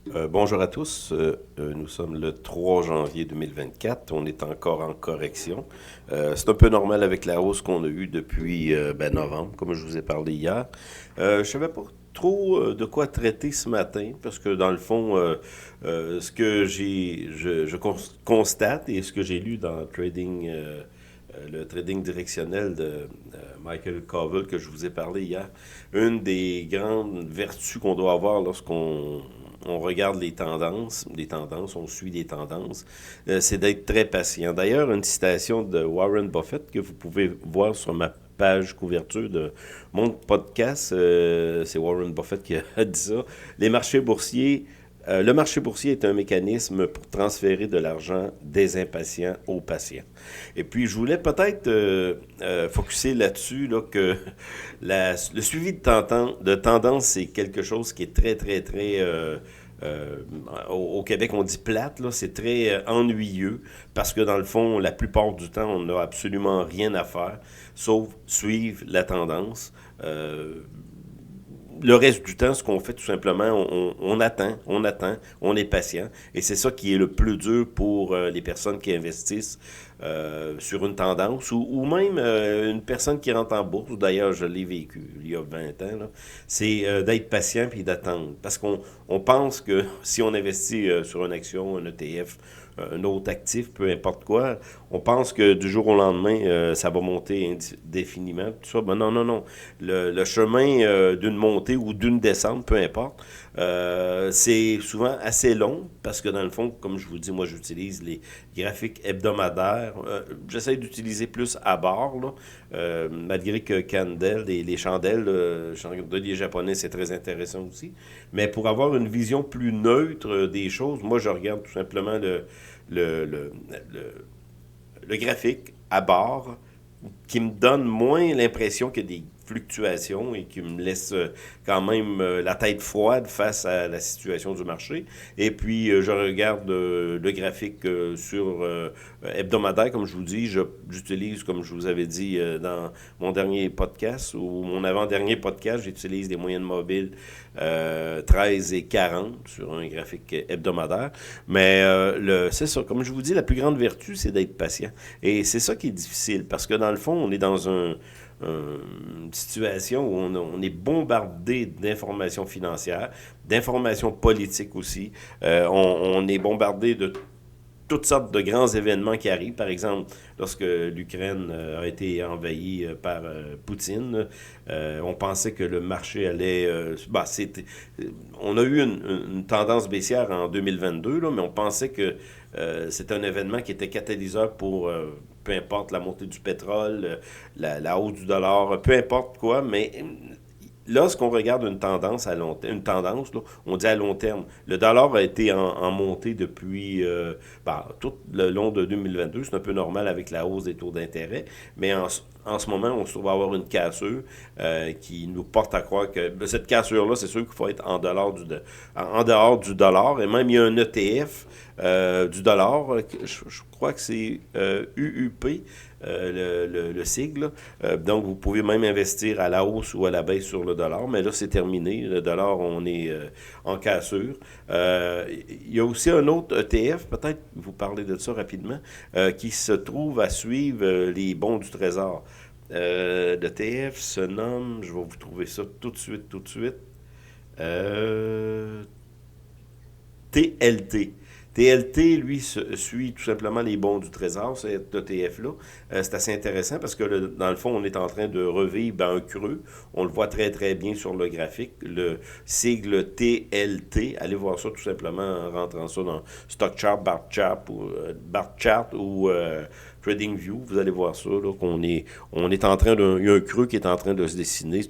Bonjour à tous. Nous sommes le 3 janvier 2024. On est encore en correction. C'est un peu normal avec la hausse qu'on a eue depuis novembre, comme je vous ai parlé hier. Je ne savais pas trop de quoi traiter ce matin, parce que dans le fond, ce que constate et ce que j'ai lu dans le trading directionnel de Michael Covell que je vous ai parlé hier, une des grandes vertus qu'on doit avoir lorsqu'on regarde les tendances, on suit des tendances, c'est d'être très patient. D'ailleurs, une citation de Warren Buffett que vous pouvez voir sur ma page couverture de mon podcast, c'est Warren Buffett qui a dit ça. Le marché boursier est un mécanisme pour transférer de l'argent des impatients aux patients. Et puis, je voulais peut-être focusser là-dessus, là, que le suivi de tendance, c'est quelque chose qui est très, très, très... au Québec, on dit plate, là, c'est très ennuyeux parce que dans le fond, la plupart du temps, on n'a absolument rien à faire sauf suivre la tendance. Le reste du temps, ce qu'on fait tout simplement, on est patient. Et c'est ça qui est le plus dur pour les personnes qui investissent sur une tendance ou même une personne qui rentre en bourse. D'ailleurs, je l'ai vécu il y a 20 ans. Là. C'est d'être patient puis d'attendre. Parce qu'on pense que si on investit sur une action, un ETF, un autre actif, peu importe quoi, on pense que du jour au lendemain, ça va monter indéfiniment. Tout ça. Ben non, non, non. Le chemin d'une montée ou d'une descente, peu importe, c'est souvent assez long parce que dans le fond, comme je vous dis, moi j'utilise les graphiques hebdomadaires. J'essaie d'utiliser plus à bord, là, malgré que Candle, les chandelles, chandeliers japonais, c'est très intéressant aussi. Mais pour avoir une vision plus neutre des choses, moi je regarde tout simplement le, le, le, le graphique à bord qui me donne moins l'impression qu'il y a des fluctuations et qui me laisse quand même la tête froide face à la situation du marché. Et puis, je regarde le graphique sur hebdomadaire, comme je vous dis. J'utilise, comme je vous avais dit dans mon dernier podcast ou mon avant-dernier podcast, j'utilise des moyennes mobiles 13 et 40 sur un graphique hebdomadaire. Mais c'est ça, comme je vous dis, la plus grande vertu, c'est d'être patient. Et c'est ça qui est difficile, parce que dans le fond, on est dans une situation où on est bombardé d'informations financières, d'informations politiques aussi. On est bombardé de toutes sortes de grands événements qui arrivent. Par exemple, lorsque l'Ukraine a été envahie par Poutine, on pensait que le marché allait... on a eu une tendance baissière en 2022, là, mais on pensait que c'est un événement qui était catalyseur pour peu importe la montée du pétrole, la hausse du dollar, peu importe quoi, mais lorsqu'on regarde une tendance une tendance, là, on dit à long terme, le dollar a été en montée depuis tout le long de 2022. C'est un peu normal avec la hausse des taux d'intérêt, mais en ce moment, on se trouve à avoir une cassure qui nous porte à croire que cette cassure-là, c'est sûr qu'il faut être en dehors du dollar. Et même, il y a un ETF du dollar, je crois que c'est UUP, le sigle. Donc, vous pouvez même investir à la hausse ou à la baisse sur le dollar, mais là, c'est terminé. Le dollar, on est en cassure. Il y a aussi un autre ETF, peut-être vous parlez de ça rapidement, qui se trouve à suivre les bons du Trésor. Le TF se nomme, je vais vous trouver ça tout de suite, euh, TLT. TLT, lui, suit tout simplement les bons du Trésor, cet ETF-là. C'est assez intéressant parce que, dans le fond, on est en train de revivre un creux. On le voit très, très bien sur le graphique. Le sigle TLT, allez voir ça tout simplement en rentrant ça dans Stock Chart, Bar Chart ou TradingView. Vous allez voir ça, là, on est en train il y a un creux qui est en train de se dessiner.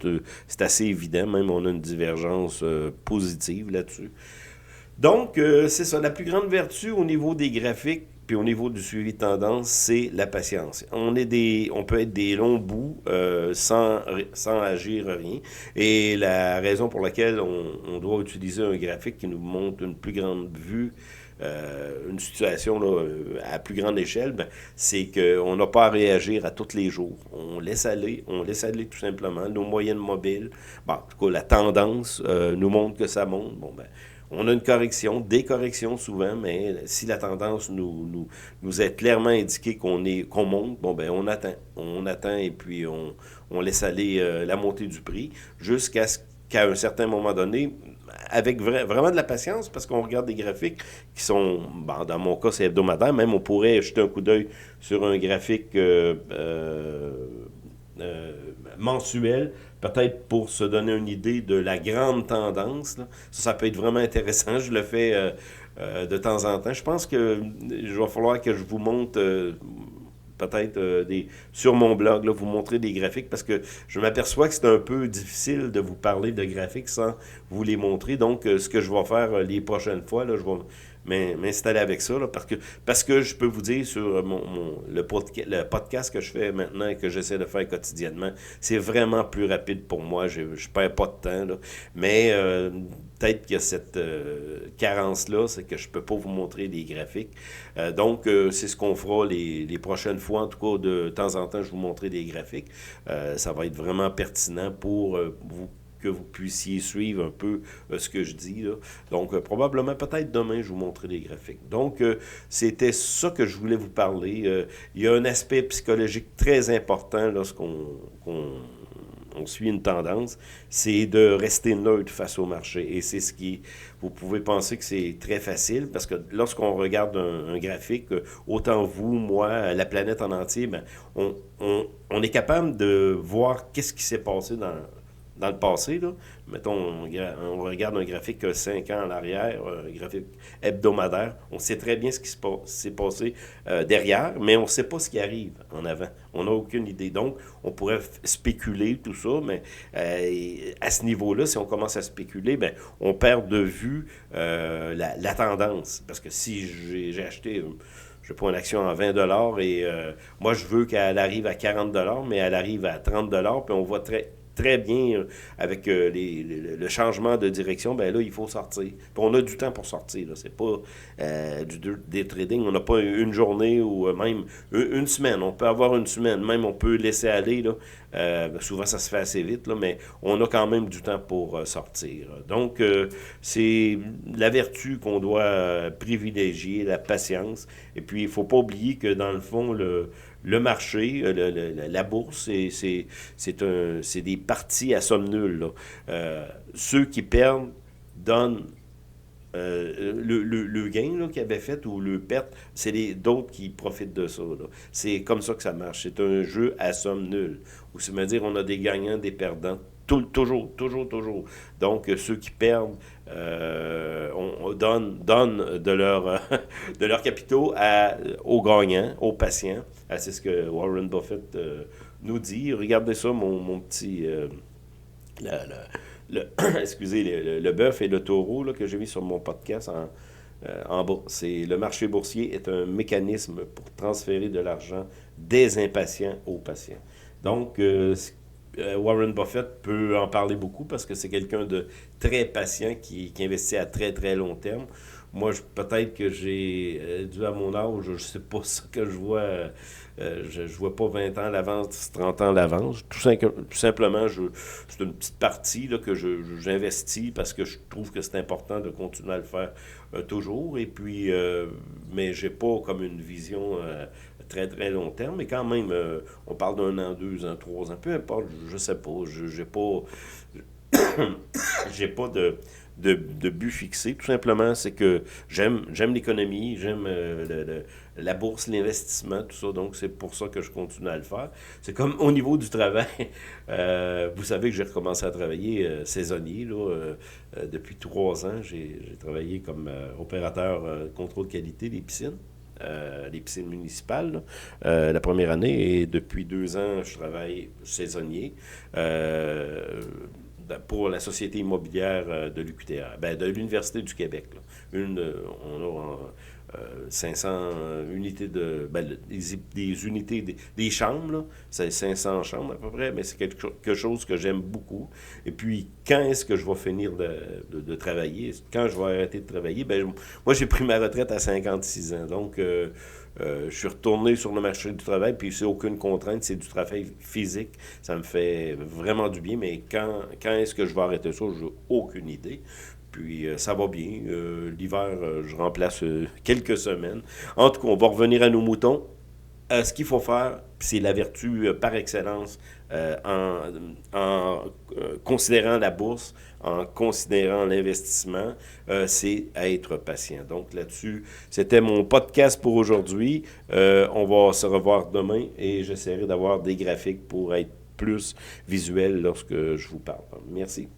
C'est assez évident, même on a une divergence positive là-dessus. Donc, c'est ça. La plus grande vertu au niveau des graphiques puis au niveau du suivi de tendance, c'est la patience. On peut être des longs bouts sans agir rien. Et la raison pour laquelle on doit utiliser un graphique qui nous montre une plus grande vue, une situation là, à plus grande échelle, ben, c'est qu'on n'a pas à réagir à tous les jours. On laisse aller tout simplement. Nos moyennes mobiles, bon, en tout cas, la tendance nous montre que ça monte. Bon, ben, On a une correction, des corrections souvent, mais si la tendance nous est clairement indiquée qu'on monte, bon ben on attend. On attend et puis on laisse aller la montée du prix qu'à un certain moment donné, avec vraiment de la patience, parce qu'on regarde des graphiques qui sont, bon, dans mon cas, c'est hebdomadaire, même on pourrait jeter un coup d'œil sur un graphique euh, mensuel, peut-être pour se donner une idée de la grande tendance. Là. Ça peut être vraiment intéressant. Je le fais de temps en temps. Je pense que il va falloir que je vous montre peut-être sur mon blog, là, vous montrer des graphiques parce que je m'aperçois que c'est un peu difficile de vous parler de graphiques sans vous les montrer. Donc, ce que je vais faire les prochaines fois, là, je vais m'installer avec ça là, parce que je peux vous dire sur le podcast que je fais maintenant et que j'essaie de faire quotidiennement, c'est vraiment plus rapide pour moi. Je perds pas de temps. Là. Mais peut-être qu'il y a cette carence-là, c'est que je ne peux pas vous montrer des graphiques. Donc, c'est ce qu'on fera les prochaines fois. En tout cas, de temps en temps, je vous montrer des graphiques. Ça va être vraiment pertinent pour que vous puissiez suivre un peu ce que je dis. Là. Donc, probablement, peut-être demain, je vous montrerai des graphiques. Donc, c'était ça que je voulais vous parler. Il y a un aspect psychologique très important lorsqu'on suit une tendance, c'est de rester neutre face au marché. Et c'est ce qui... Vous pouvez penser que c'est très facile, parce que lorsqu'on regarde un graphique, autant vous, moi, la planète en entier, ben, on est capable de voir qu'est-ce qui s'est passé dans le passé, là. Mettons, on regarde un graphique 5 ans en arrière, un graphique hebdomadaire, on sait très bien ce qui s'est passé derrière, mais on ne sait pas ce qui arrive en avant. On n'a aucune idée. Donc, on pourrait spéculer tout ça, mais à ce niveau-là, si on commence à spéculer, ben, on perd de vue la tendance. Parce que si j'ai acheté... je prends une action à 20 et moi, je veux qu'elle arrive à 40 mais elle arrive à 30 puis on voit très bien avec le changement de direction, ben là, il faut sortir. Puis on a du temps pour sortir. Là. C'est pas du day trading. On n'a pas une journée ou même une semaine. On peut avoir une semaine. Même on peut laisser aller. Là. Souvent, ça se fait assez vite, là, mais on a quand même du temps pour sortir. Donc, c'est la vertu qu'on doit privilégier, la patience. Et puis, il ne faut pas oublier que dans le fond, le marché, la bourse, c'est des parties à somme nulle. Là. Ceux qui perdent donnent le gain qu'ils avaient fait ou le perte, c'est d'autres qui profitent de ça. Là. C'est comme ça que ça marche. C'est un jeu à somme nulle. Ou c'est-à-dire on a des gagnants, des perdants. Toujours, toujours, toujours. Donc, ceux qui perdent, on donne de leurs capitaux aux gagnants, aux patients. C'est ce que Warren Buffett nous dit. Regardez ça, mon petit... excusez, le bœuf et le taureau là, que j'ai mis sur mon podcast en bas. Le marché boursier est un mécanisme pour transférer de l'argent des impatients aux patients. Donc, Warren Buffett peut en parler beaucoup parce que c'est quelqu'un de très patient qui investit à très très long terme. Moi, peut-être que j'ai, dû à mon âge, je ne sais pas ça que je vois, je vois pas 20 ans à l'avance, 30 ans à l'avance. Tout simplement, c'est une petite partie là, que j'investis parce que je trouve que c'est important de continuer à le faire toujours. Et puis, mais j'ai pas comme une vision très très long terme, mais quand même, on parle d'un an, 2 ans, 3 ans, peu importe, je sais pas, j'ai pas de but fixé. Tout simplement, c'est que j'aime l'économie, j'aime la bourse, l'investissement, tout ça. Donc, c'est pour ça que je continue à le faire. C'est comme au niveau du travail. Vous savez que j'ai recommencé à travailler saisonnier. Là, depuis 3 ans, j'ai travaillé comme opérateur contrôle qualité des piscines. Les piscines municipales, là, la première année. Et depuis 2 ans, je travaille saisonnier pour la Société immobilière de l'UQTR, de l'Université du Québec. Là. On a 500 unités des unités, des chambres, là. C'est 500 chambres à peu près, mais c'est quelque chose que j'aime beaucoup. Et puis, quand est-ce que je vais finir de travailler? Quand je vais arrêter de travailler? Moi, j'ai pris ma retraite à 56 ans, donc je suis retourné sur le marché du travail, puis c'est aucune contrainte, c'est du travail physique. Ça me fait vraiment du bien, mais quand est-ce que je vais arrêter ça? J'ai aucune idée. Puis ça va bien. L'hiver, je remplace quelques semaines. En tout cas, on va revenir à nos moutons. Ce qu'il faut faire, c'est la vertu par excellence en considérant la bourse, en considérant l'investissement, c'est être patient. Donc là-dessus, c'était mon podcast pour aujourd'hui. On va se revoir demain et j'essaierai d'avoir des graphiques pour être plus visuel lorsque je vous parle. Merci.